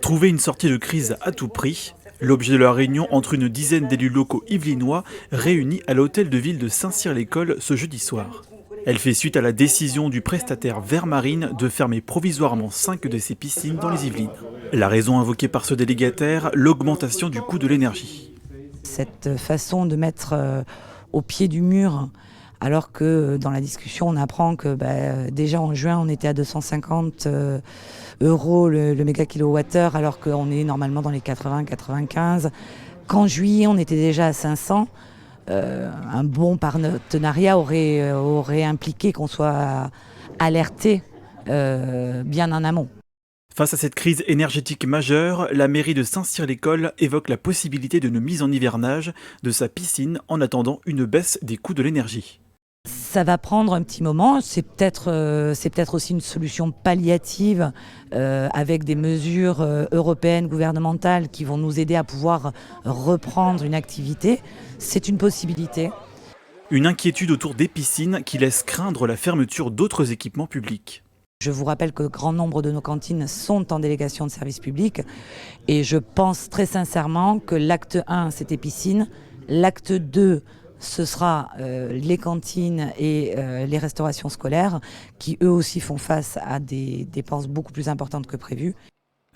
Trouver une sortie de crise à tout prix, l'objet de la réunion entre une dizaine d'élus locaux yvelinois réunis à l'hôtel de ville de Saint-Cyr-l'École ce jeudi soir. Elle fait suite à la décision du prestataire Vermarine de fermer provisoirement 5 de ses piscines dans les Yvelines. La raison invoquée par ce délégataire, l'augmentation du coût de l'énergie. Cette façon de mettre au pied du mur, alors que dans la discussion on apprend que déjà en juin on était à 250 euros le mégakilowattheure, alors qu'on est normalement dans les 80-95, qu'en juillet on était déjà à 500. Un bon partenariat aurait impliqué qu'on soit alerté bien en amont. Face à cette crise énergétique majeure, la mairie de Saint-Cyr-l'École évoque la possibilité d'une mise en hivernage de sa piscine en attendant une baisse des coûts de l'énergie. Ça va prendre un petit moment, c'est peut-être aussi une solution palliative avec des mesures européennes, gouvernementales qui vont nous aider à pouvoir reprendre une activité. C'est une possibilité. Une inquiétude autour des piscines qui laisse craindre la fermeture d'autres équipements publics. Je vous rappelle que grand nombre de nos cantines sont en délégation de service public et je pense très sincèrement que l'acte 1, c'était piscine, l'acte 2, ce sera les cantines et les restaurations scolaires qui eux aussi font face à des dépenses beaucoup plus importantes que prévues.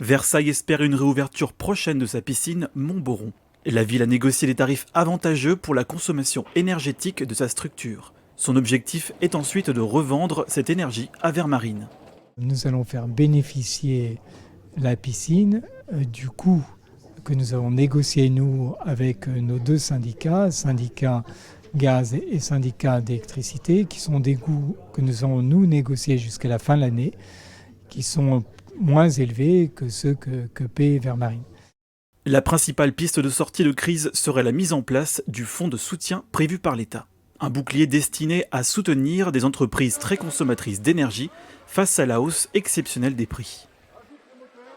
Versailles espère une réouverture prochaine de sa piscine Montboron. La ville a négocié des tarifs avantageux pour la consommation énergétique de sa structure. Son objectif est ensuite de revendre cette énergie à Vermarine. Nous allons faire bénéficier la piscine du coût que nous avons négocié nous avec nos deux syndicats, syndicat gaz et syndicat d'électricité, qui sont des coûts que nous avons nous négociés jusqu'à la fin de l'année, qui sont moins élevés que ceux que paie Vermarine. La principale piste de sortie de crise serait la mise en place du fonds de soutien prévu par l'État. Un bouclier destiné à soutenir des entreprises très consommatrices d'énergie face à la hausse exceptionnelle des prix.